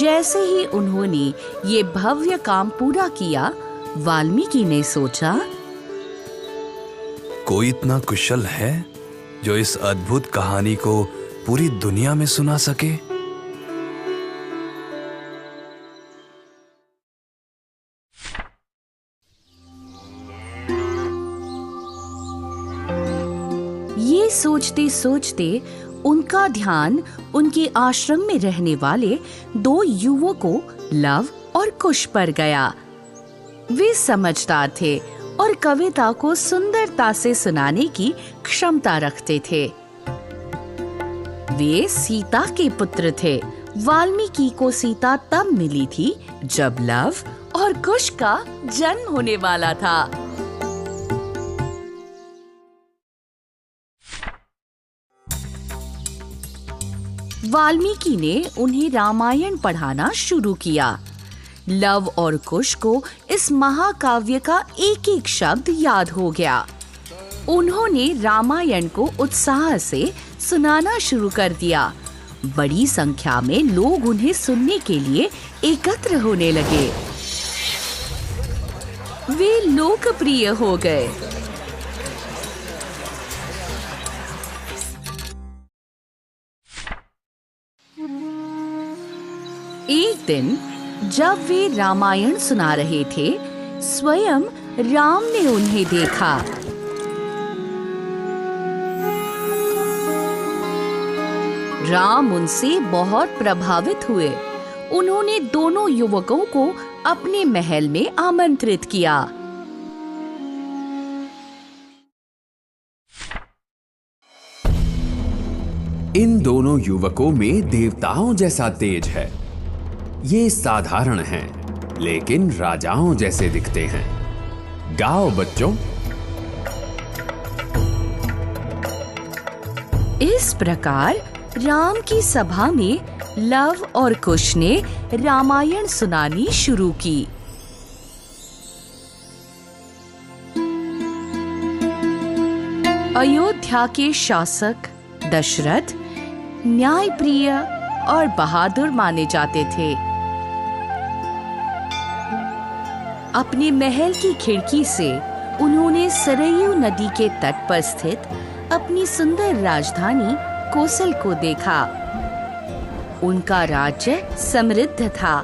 जैसे ही उन्होंने ये भव्य काम पूरा किया, वाल्मीकि ने सोचा, कोई इतना कुशल है जो इस अद्भुत कहानी को पूरी दुनिया में सुना सके। ये सोचते सोचते उनका ध्यान उनके आश्रम में रहने वाले 2 युवकों लव और कुश पर गया। वे समझदार थे और कविता को सुंदरता से सुनाने की क्षमता रखते थे। वे सीता के पुत्र थे। वाल्मीकि को सीता तब मिली थी जब लव और कुश का जन्म होने वाला था। वाल्मीकि ने उन्हें रामायण पढ़ाना शुरू किया। लव और कुश को इस महाकाव्य का एक एक शब्द याद हो गया। उन्होंने रामायण को उत्साह से सुनाना शुरू कर दिया। बड़ी संख्या में लोग उन्हें सुनने के लिए एकत्र होने लगे। वे लोकप्रिय हो गए। एक दिन जब वे रामायण सुना रहे थे, स्वयं राम ने उन्हें देखा। राम उनसे बहुत प्रभावित हुए। उन्होंने दोनों युवकों को अपने महल में आमंत्रित किया। इन दोनों युवकों में देवताओं जैसा तेज है। ये साधारण हैं, लेकिन राजाओं जैसे दिखते हैं। गाओ बच्चों। इस प्रकार राम की सभा में लव और कुश ने रामायण सुनानी शुरू की। अयोध्या के शासक दशरथ न्यायप्रिय और बहादुर माने जाते थे। अपने महल की खिड़की से उन्होंने सरयू नदी के तट पर स्थित अपनी सुंदर राजधानी कोसल को देखा। उनका राज्य समृद्ध था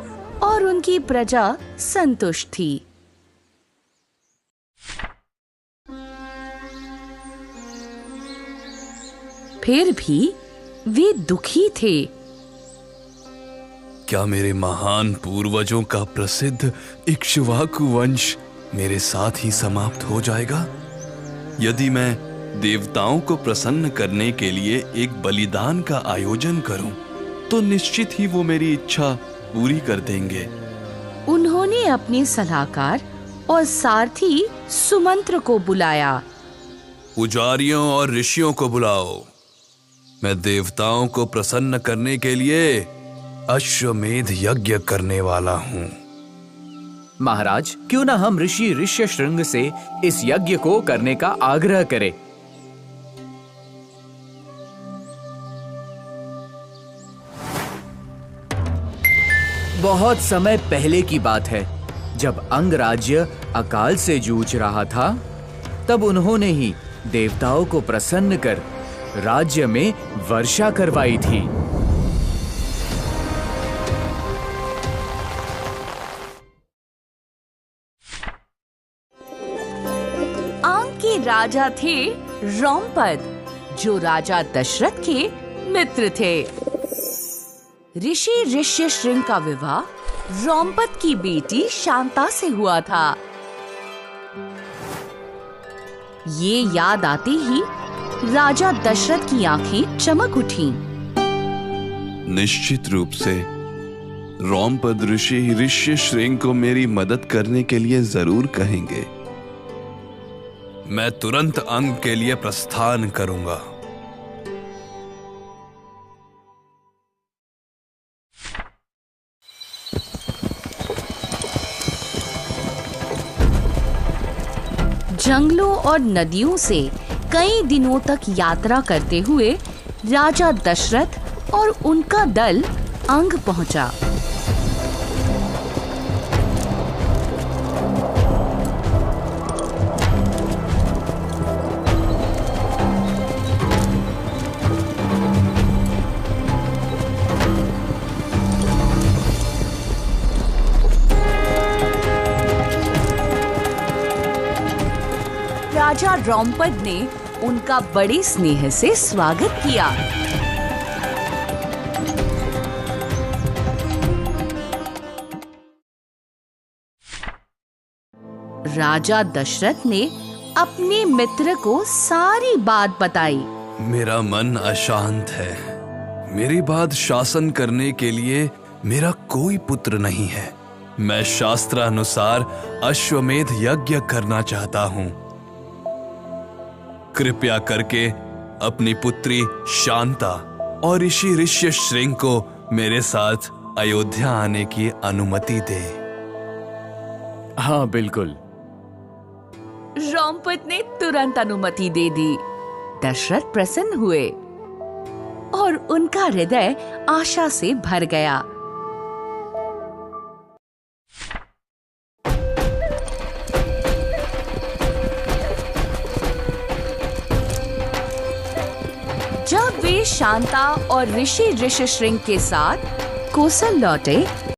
और उनकी प्रजा संतुष्ट थी। फिर भी वे दुखी थे। क्या मेरे महान पूर्वजों का प्रसिद्ध इक्ष्वाकु वंश मेरे साथ ही समाप्त हो जाएगा? यदि मैं देवताओं को प्रसन्न करने के लिए एक बलिदान का आयोजन करूं, तो निश्चित ही वो मेरी इच्छा पूरी कर देंगे। उन्होंने अपने सलाहकार और सारथी सुमंत्र को बुलाया। पुजारियों और ऋषियों को बुलाओ। मैं देवताओं को प्रसन्न करने के लिए अश्वमेध यज्ञ करने वाला हूँ। महाराज, क्यों ना हम ऋषि ऋष्यशृंग से इस यज्ञ को करने का आग्रह करें। बहुत समय पहले की बात है, जब अंगराज्य अकाल से जूझ रहा था, तब उन्होंने ही देवताओं को प्रसन्न कर राज्य में वर्षा करवाई थी। आंग के राजा थे रोमपद, जो राजा दशरथ के मित्र थे। ऋषि ऋष्यशृंग का विवाह रोमपद की बेटी शांता से हुआ था। ये याद आते ही राजा दशरथ की आंखें चमक उठीं। निश्चित रूप से रोमपद ऋषि ऋष्यशृंग को मेरी मदद करने के लिए जरूर कहेंगे। मैं तुरंत अंग के लिए प्रस्थान करूंगा। जंगलों और नदियों से कई दिनों तक यात्रा करते हुए राजा दशरथ और उनका दल अंग पहुंचा। राजा द्रौपद ने उनका बड़े स्नेह से स्वागत किया। राजा दशरथ ने अपने मित्र को सारी बात बताई। मेरा मन अशांत है। मेरे बाद शासन करने के लिए मेरा कोई पुत्र नहीं है। मैं शास्त्रानुसार अश्वमेध यज्ञ करना चाहता हूँ। कृपया करके अपनी पुत्री शांता और ऋषि ऋष्यशृंग को मेरे साथ अयोध्या आने की अनुमति दे। हाँ बिल्कुल। द्रौपद ने तुरंत अनुमति दे दी। दशरथ प्रसन्न हुए और उनका हृदय आशा से भर गया। जब वे शांता और ऋषि ऋष्यशृंग के साथ कोसल लौटे